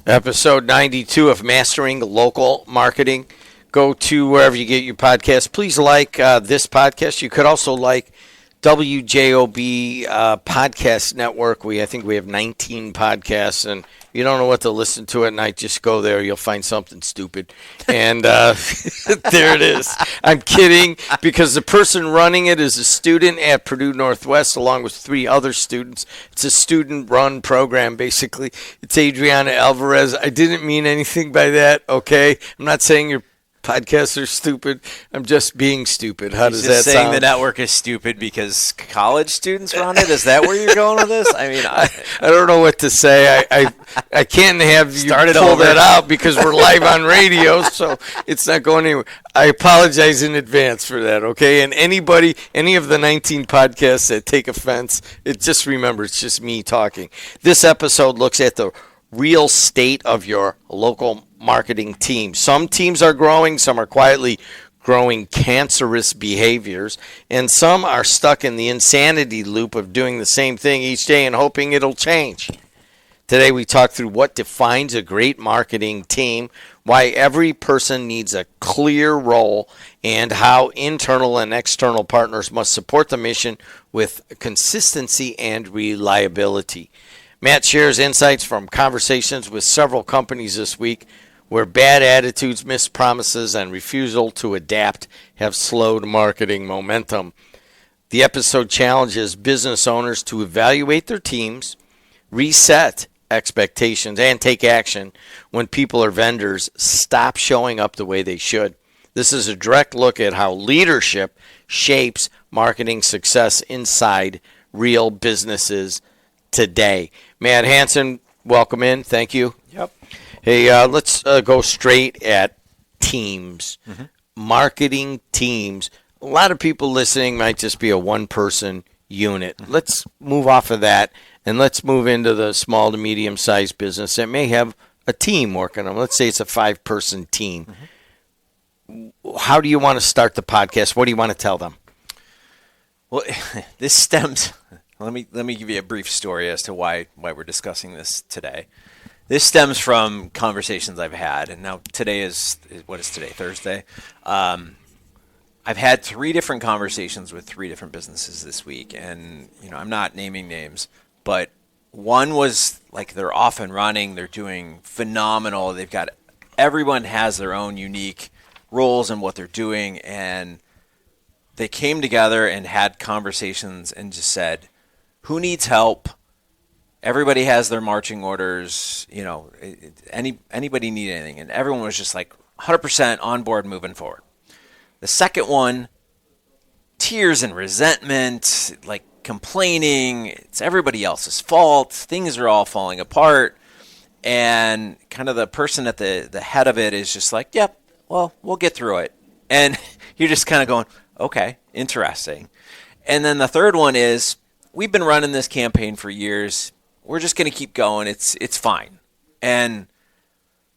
Episode 92 of Mastering Local Marketing. Go to wherever you get your podcast. Please like this podcast. You could also like WJOB Podcast Network. I think we have 19 podcasts, and if you don't know what to listen to at night, just go there. You'll find something stupid. And there it is. I'm kidding, because the person running it is a student at Purdue Northwest along with 3 other students. It's a student-run program, basically. It's Adriana Alvarez. I didn't mean anything by that, okay? I'm not saying your podcasts are stupid. I'm just being stupid. How does that sound? Saying the network is stupid because college students run it? Is that where you're going with this? I mean, I don't know what to say. I can't have you pull that out because we're live on radio, so it's not going anywhere. I apologize in advance for that, okay? And any of the 19 podcasts that take offense, just remember, it's just me talking. This episode looks at the real state of your local marketing team. Some teams are growing, some are quietly growing cancerous behaviors, and some are stuck in the insanity loop of doing the same thing each day and hoping it'll change. Today we talk through what defines a great marketing team, why every person needs a clear role, and how internal and external partners must support the mission with consistency and reliability. Matt shares insights from conversations with several companies this week where bad attitudes, missed promises, and refusal to adapt have slowed marketing momentum. The episode challenges business owners to evaluate their teams, reset expectations, and take action when people or vendors stop showing up the way they should. This is a direct look at how leadership shapes marketing success inside real businesses today. Matt Hansen, welcome in. Thank you. Yep. Hey, let's go straight at teams, marketing teams. A lot of people listening might just be a one-person unit. Let's move off of that, and let's move into the small to medium-sized business that may have a team working on them. Let's say it's a 5-person team. How do you want to start the podcast? What do you want to tell them? Well, this stems... Let me give you a brief story as to why we're discussing this today. This stems from conversations I've had, and now today is what is today? Thursday. I've had 3 different conversations with 3 different businesses this week, and I'm not naming names, but one was like they're off and running, they're doing phenomenal. Everyone has their own unique roles in what they're doing, and they came together and had conversations and just said, who needs help? Everybody has their marching orders. Anybody need anything? And everyone was just like 100% on board moving forward. The second one, tears and resentment, like complaining. It's everybody else's fault. Things are all falling apart. And kind of the person at the head of it is just like, yep, well, we'll get through it. And you're just kind of going, okay, interesting. And then the third one is, we've been running this campaign for years. We're just going to keep going. It's fine. And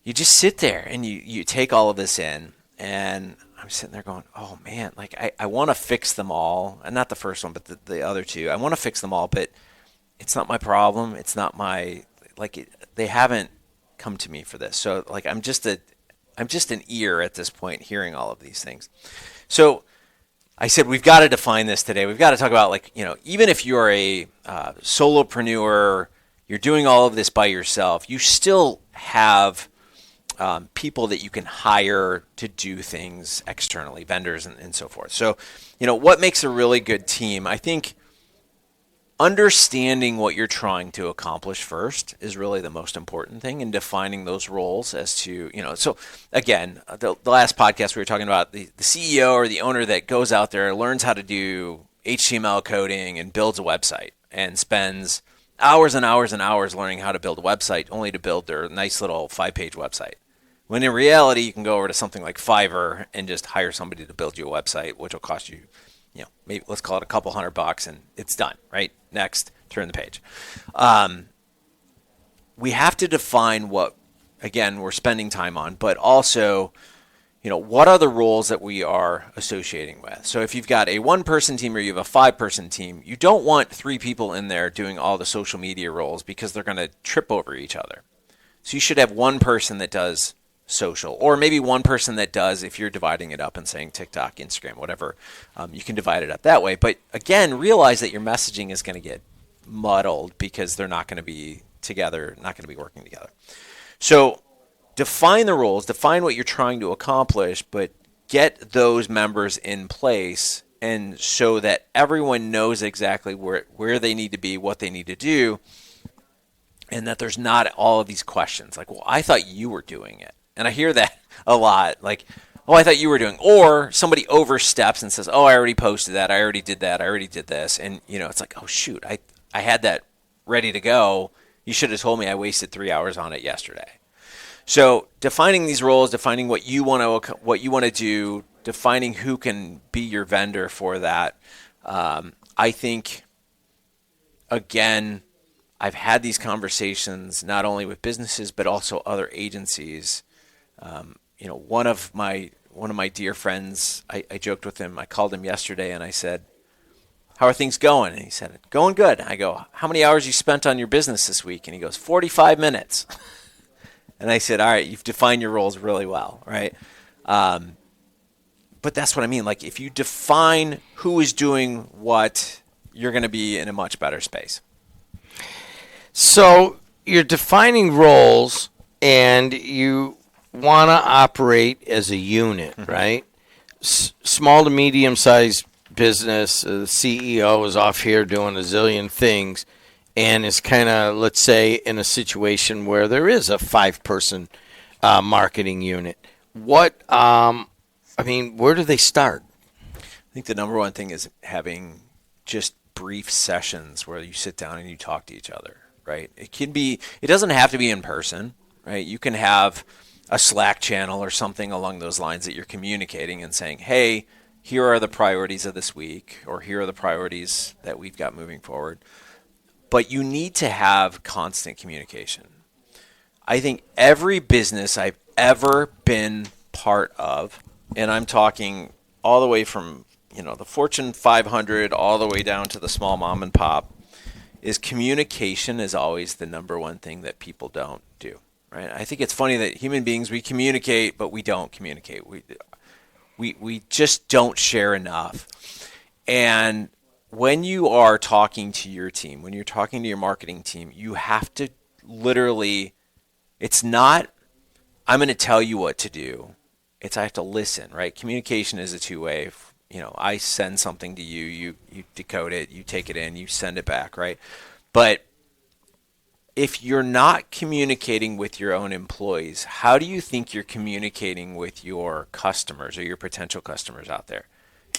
you just sit there and you take all of this in. And I'm sitting there going, oh, man, like I want to fix them all. And not the first one, but the other 2. I want to fix them all, but it's not my problem. It's not my, they haven't come to me for this. So, I'm just an ear at this point hearing all of these things. So I said, we've got to define this today. We've got to talk about, even if you're a solopreneur, you're doing all of this by yourself, you still have people that you can hire to do things externally, vendors and so forth. So, what makes a really good team? I think understanding what you're trying to accomplish first is really the most important thing, and defining those roles as to, so again, the last podcast we were talking about the CEO or the owner that goes out there, learns how to do HTML coding and builds a website and spends hours and hours and hours learning how to build a website only to build their nice little 5-page website. When in reality, you can go over to something like Fiverr and just hire somebody to build you a website, which will cost you, maybe let's call it a couple $100 and it's done, right? Next, turn the page. We have to define what, again, we're spending time on, but also, what are the roles that we are associating with? So if you've got a 1-person team or you have a 5-person team, you don't want 3 people in there doing all the social media roles because they're going to trip over each other. So you should have one person that does social, or maybe one person that does, if you're dividing it up and saying TikTok, Instagram, whatever, you can divide it up that way. But again, realize that your messaging is going to get muddled because they're not going to be together, not going to be working together. So define the roles, define what you're trying to accomplish, but get those members in place, and so that everyone knows exactly where they need to be, what they need to do, and that there's not all of these questions like, well, I thought you were doing it. And I hear that a lot, like, oh, I thought you were doing, or somebody oversteps and says, oh, I already posted that, I already did that, I already did this. And, it's like, oh, shoot, I had that ready to go. You should have told me I wasted 3 hours on it yesterday. So defining these roles, defining what you want to do, defining who can be your vendor for that. I think, again, I've had these conversations not only with businesses but also other agencies. One of my dear friends, I joked with him. I called him yesterday and I said, how are things going? And he said, going good. I go, how many hours you spent on your business this week? And he goes, 45 minutes. And I said, all right, you've defined your roles really well, right? But that's what I mean. Like, if you define who is doing what, you're going to be in a much better space. So you're defining roles, and you want to operate as a unit, right? Small to medium-sized business, the CEO is off here doing a zillion things, and is kind of, let's say, in a situation where there is a 5-person marketing unit. Where do they start? I think the number one thing is having just brief sessions where you sit down and you talk to each other, right? It doesn't have to be in person, right? You can have a Slack channel or something along those lines that you're communicating and saying, hey, here are the priorities of this week, or here are the priorities that we've got moving forward. But you need to have constant communication. I think every business I've ever been part of, and I'm talking all the way from the Fortune 500 all the way down to the small mom and pop, is communication is always the number one thing that people don't do, right? I think it's funny that human beings, we communicate, but we don't communicate. We just don't share enough. And when you are talking to your team, when you're talking to your marketing team, you have to literally, it's not, I'm going to tell you what to do. It's I have to listen, right? Communication is a two-way. I send something to you, you decode it, you take it in, you send it back, right? But if you're not communicating with your own employees, how do you think you're communicating with your customers or your potential customers out there?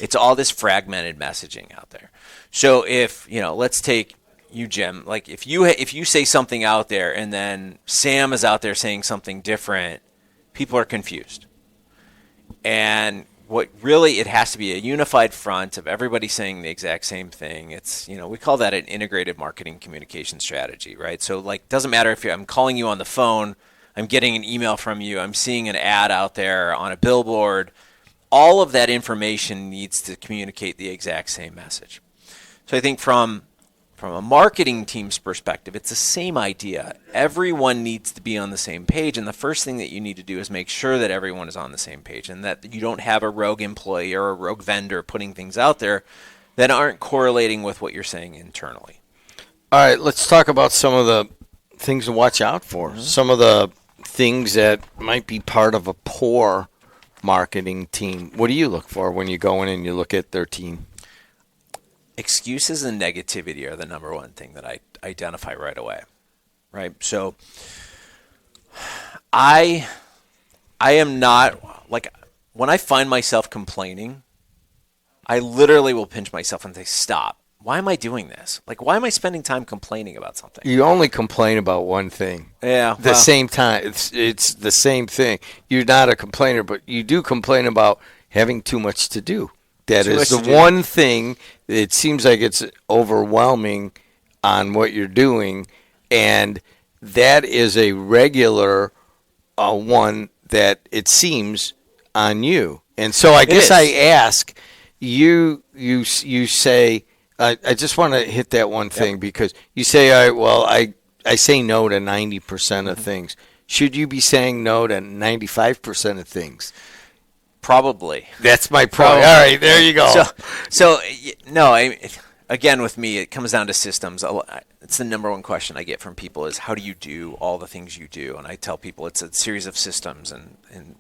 It's all this fragmented messaging out there. So if, let's take you, Jim, like if you say something out there and then Sam is out there saying something different, people are confused. And what really, it has to be a unified front of everybody saying the exact same thing. It's, we call that an integrated marketing communication strategy, right? So like, doesn't matter if I'm calling you on the phone, I'm getting an email from you, I'm seeing an ad out there on a billboard, all of that information needs to communicate the exact same message. So I think from a marketing team's perspective, it's the same idea. Everyone needs to be on the same page, and the first thing that you need to do is make sure that everyone is on the same page and that you don't have a rogue employee or a rogue vendor putting things out there that aren't correlating with what you're saying internally. All right, let's talk about some of the things to watch out for. Mm-hmm. Some of the things that might be part of a poor marketing team. What do you look for when you go in and you look at their team? Excuses and negativity are the number one thing that I identify right away, right? So I am not, like, when I find myself complaining, I literally will pinch myself and say, stop. Why am I doing this? Like, why am I spending time complaining about something? You only complain about one thing. Yeah. The same time. It's the same thing. You're not a complainer, but you do complain about having too much to do. That is the one thing. It seems like it's overwhelming on what you're doing, and that is a regular one that it seems on you. And so I guess I ask you say, I just want to hit that one thing because you say, I say no to 90% of things. should you be saying no to 95% of things? Probably. That's my point. All right, there you go. No, again, with me, it comes down to systems. It's the number one question I get from people is, how do you do all the things you do? And I tell people it's a series of systems and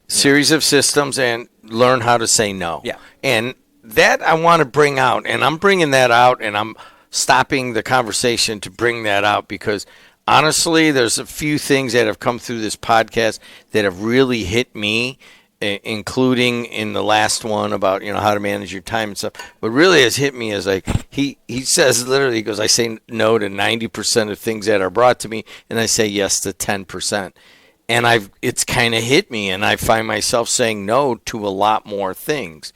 series of systems, and learn how to say no. Yeah. And that I want to bring out, and I'm bringing that out, and I'm stopping the conversation to bring that out because honestly, there's a few things that have come through this podcast that have really hit me, including in the last one about, how to manage your time and stuff. What really has hit me is like he says literally, he goes, I say no to 90% of things that are brought to me, and I say yes to 10%. And it's kind of hit me, and I find myself saying no to a lot more things.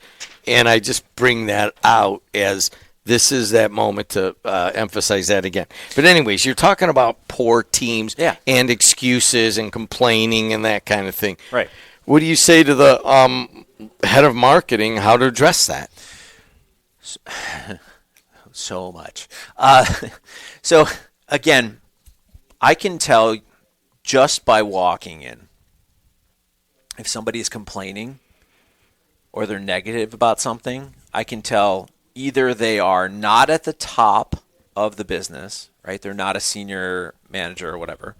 And I just bring that out as this is that moment to emphasize that again. But anyways, you're talking about poor teams and excuses and complaining and that kind of thing. Right. What do you say to the head of marketing how to address that? So much. So, again, I can tell just by walking in if somebody is complaining or they're negative about something. I can tell either they are not at the top of the business, right? They're not a senior manager or whatever.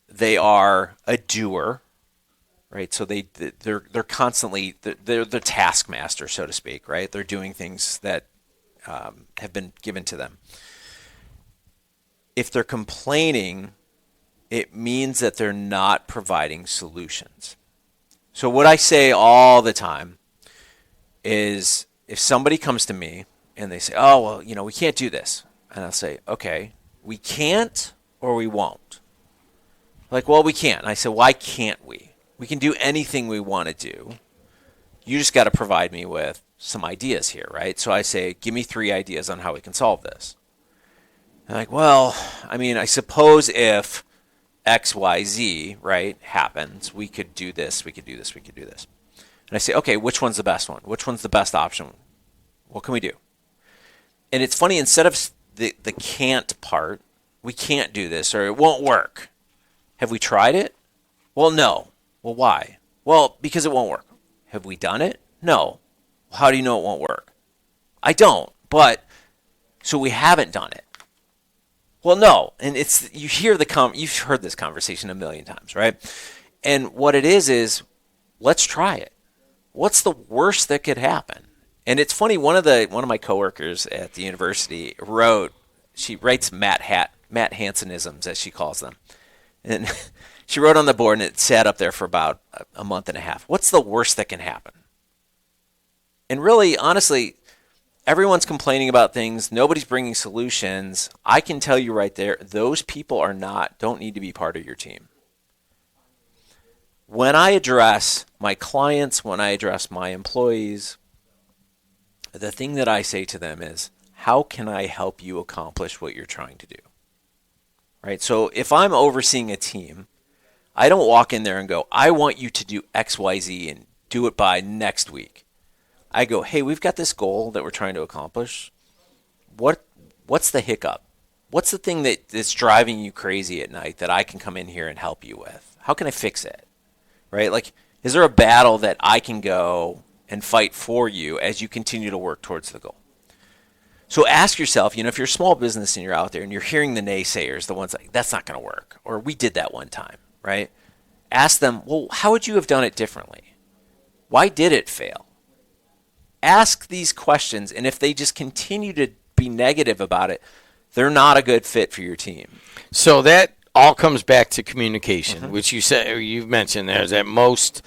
They are a doer. Right, so they're constantly they're the taskmaster, so to speak. Right, they're doing things that have been given to them. If they're complaining, it means that they're not providing solutions. So what I say all the time is, if somebody comes to me and they say, "Oh, well, we can't do this," and I'll say, "Okay, we can't or we won't." Like, well, we can't. And I say, "Why can't we?" We can do anything we want to do. You just got to provide me with some ideas here, right? So I say, give me 3 ideas on how we can solve this. And like, well, I suppose if X, Y, Z, right, happens, we could do this, we could do this, we could do this. And I say, okay, which one's the best one? Which one's the best option? What can we do? And it's funny, instead of the can't part, we can't do this, or it won't work. Have we tried it? Well, no. Well, why? Well, because it won't work. Have we done it? No. Well, how do you know it won't work? I don't. But so we haven't done it. Well, no. And you've heard this conversation a million times, right? And what it is let's try it. What's the worst that could happen? And it's funny. One of my coworkers at the university she writes Matt Hansenisms, as she calls them, and she wrote on the board, and it sat up there for about a month and a half. What's the worst that can happen? And really, honestly, everyone's complaining about things. Nobody's bringing solutions. I can tell you right there, those people don't need to be part of your team. When I address my clients, when I address my employees, the thing that I say to them is, how can I help you accomplish what you're trying to do? Right? So if I'm overseeing a team, I don't walk in there and go, I want you to do X, Y, Z and do it by next week. I go, hey, we've got this goal that we're trying to accomplish. What's the hiccup? What's the thing that's driving you crazy at night that I can come in here and help you with? How can I fix it? Right? Like, is there a battle that I can go and fight for you as you continue to work towards the goal? So ask yourself, if you're a small business and you're out there and you're hearing the naysayers, the ones like, that's not going to work, or we did that one time. Right? Ask them, well, how would you have done it differently? Why did it fail? Ask these questions, and if they just continue to be negative about it, they're not a good fit for your team. So that all comes back to communication, which you've mentioned there, is that most,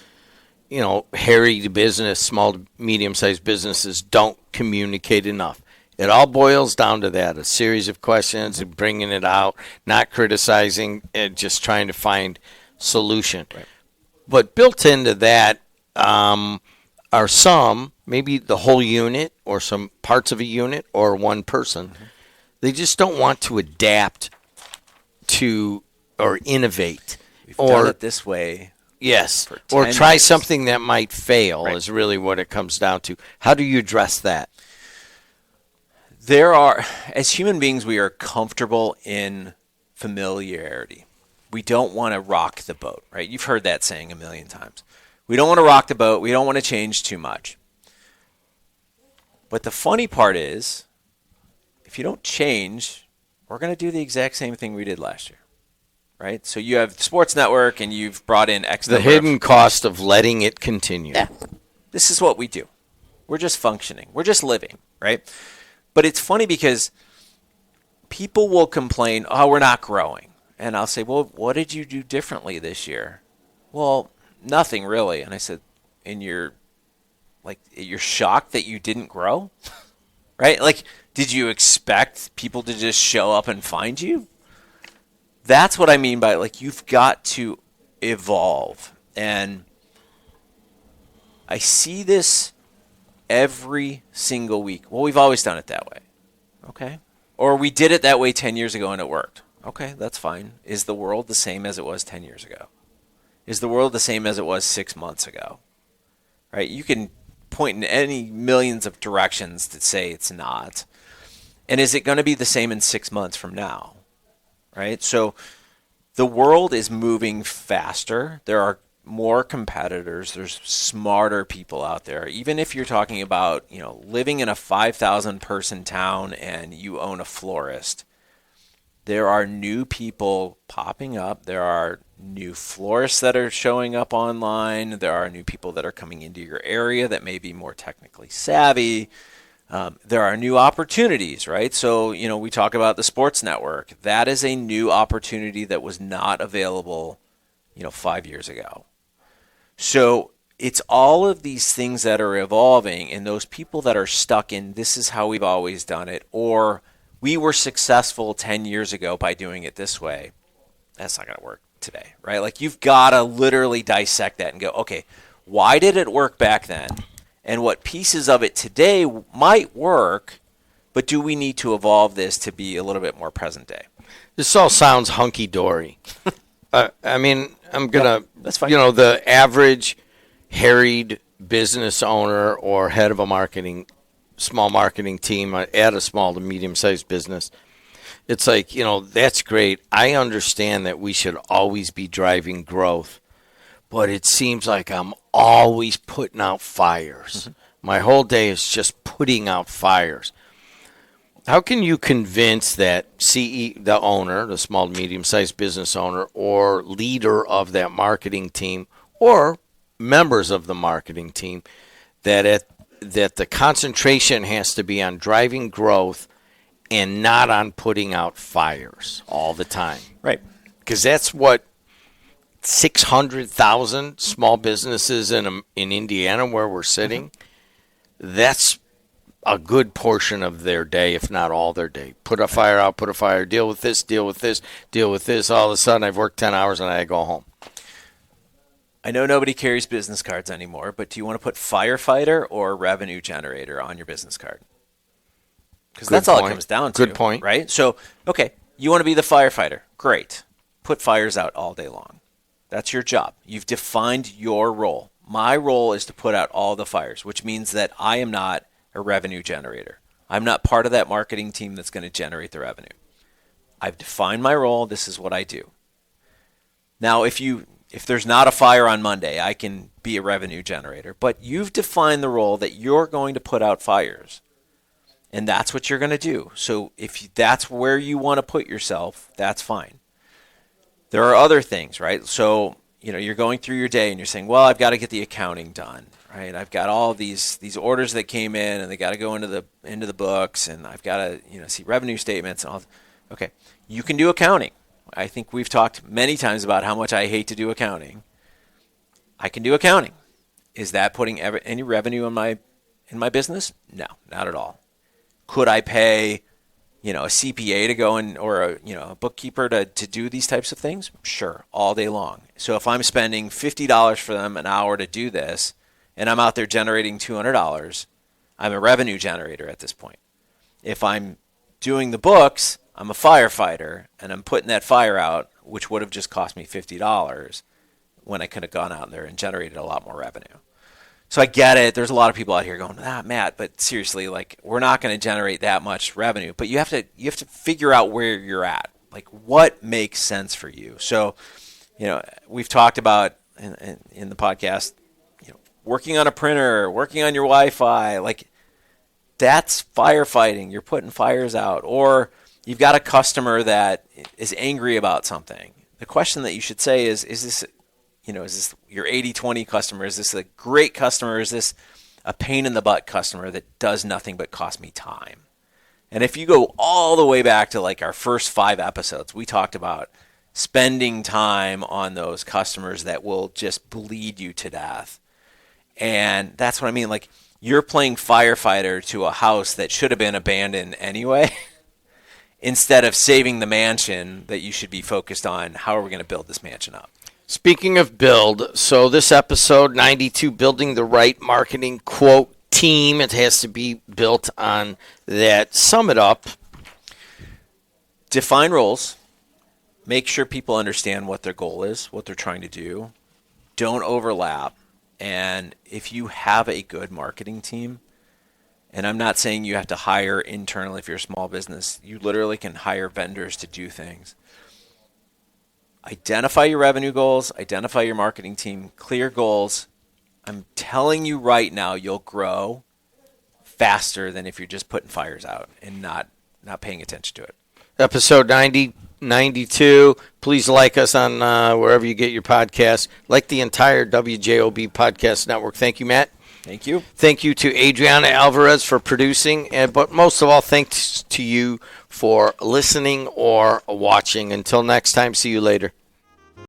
hairy business, small to medium-sized businesses don't communicate enough. It all boils down to that, a series of questions and bringing it out, not criticizing, and just trying to find solution. Right. But built into that are some, maybe the whole unit or some parts of a unit or one person, they just don't want to adapt to or innovate. We've done it this way. Yes, or try something that might fail is really what it comes down to. How do you address that? As human beings, we are comfortable in familiarity. we don't want to rock the boat, right? You've heard that saying a million times. We don't want to rock the boat. We don't want to change too much. But the funny part is, if you don't change, we're going to do the exact same thing we did last year, right? So you have the sports network and you've brought in X the hidden cost of letting it continue. Yeah, this is what we do. We're just functioning. We're just living, right? But it's funny because people will complain, oh, we're not growing. And I'll say, well, what did you do differently this year? Well, nothing really. And I said, and you're shocked that you didn't grow? Right? Like, did you expect people to just show up and find you? That's what I mean by, like, you've got to evolve. And I see this every single week. Well, we've always done it that way. Okay. Or we did it that way 10 years ago and it worked. Okay, that's fine. Is the world the same as it was 10 years ago? Is the world the same as it was 6 months ago? Right? You can point in any millions of directions to say it's not. And is it going to be the same in 6 months from now? Right? So the world is moving faster. There are more competitors. There's smarter people out there. Even if you're talking about, living in a 5,000 person town and you own a florist, there are new people popping up. There are new florists that are showing up online. There are new people that are coming into your area that may be more technically savvy. There are new opportunities, right? So, we talk about the sports network. That is a new opportunity that was not available, 5 years ago. So it's all of these things that are evolving, and those people that are stuck in this is how we've always done it, or we were successful 10 years ago by doing it this way, that's not going to work today, right? Like, you've got to literally dissect that and go, okay, why did it work back then? And what pieces of it today might work, but do we need to evolve this to be a little bit more present day? This all sounds hunky-dory. I mean, I'm going to, that's fine. The average harried business owner or head of a small marketing team at a small to medium-sized business, it's like, that's great. I understand that we should always be driving growth, but it seems like I'm always putting out fires. Mm-hmm. My whole day is just putting out fires. How can you convince that the owner, the small to medium-sized business owner, or leader of that marketing team, or members of the marketing team, that the concentration has to be on driving growth and not on putting out fires all the time? Right. Because that's what 600,000 small businesses in Indiana where we're sitting, that's a good portion of their day, if not all their day. Put a fire out, put a fire, deal with this, deal with this, deal with this. All of a sudden, I've worked 10 hours and I go home. I know nobody carries business cards anymore, but do you want to put firefighter or revenue generator on your business card? Because that's all it comes down to. Good point. Right? So, okay, you want to be the firefighter. Great. Put fires out all day long. That's your job. You've defined your role. My role is to put out all the fires, which means that I am not a revenue generator. I'm not part of that marketing team that's going to generate the revenue. I've defined my role. This is what I do. Now, if there's not a fire on Monday, I can be a revenue generator. But you've defined the role that you're going to put out fires. And that's what you're going to do. So if that's where you want to put yourself, that's fine. There are other things, right? So, you're going through your day and you're saying, well, I've got to get the accounting done, right? I've got all these orders that came in and they got to go into the books, and I've got to, see revenue statements and all. Okay. You can do accounting. I think we've talked many times about how much I hate to do accounting. I can do accounting. Is that putting any revenue in my business? No, not at all. Could I pay, a CPA to go in, or a bookkeeper to do these types of things? Sure, all day long. So if I'm spending $50 for them an hour to do this, and I'm out there generating $200, I'm a revenue generator at this point. If I'm doing the books, I'm a firefighter, and I'm putting that fire out, which would have just cost me $50 when I could have gone out there and generated a lot more revenue. So I get it. There's a lot of people out here going, Matt, but seriously, like, we're not going to generate that much revenue. But you have to figure out where you're at. Like, what makes sense for you? So, we've talked about in the podcast, working on a printer, working on your Wi-Fi, like that's firefighting. You're putting fires out. Or you've got a customer that is angry about something. The question that you should say is this, is this your 80-20 customer? Is this a great customer? Is this a pain in the butt customer that does nothing but cost me time? And if you go all the way back to like our first 5 episodes, we talked about spending time on those customers that will just bleed you to death. And that's what I mean. Like, you're playing firefighter to a house that should have been abandoned anyway, instead of saving the mansion that you should be focused on. How are we going to build this mansion up? Speaking of build, so this episode 92, building the right marketing quote team. It has to be built on that. Sum it up. Define roles. Make sure people understand what their goal is, what they're trying to do. Don't overlap. And if you have a good marketing team, and I'm not saying you have to hire internally if you're a small business, you literally can hire vendors to do things. Identify your revenue goals, identify your marketing team, clear goals. I'm telling you right now, you'll grow faster than if you're just putting fires out and not paying attention to it. Episode 92. Please like us on wherever you get your podcasts. Like the entire WJOB podcast network. Thank you, Matt. Thank you. Thank you to Adriana Alvarez for producing. But most of all, thanks to you for listening or watching. Until next time, see you later.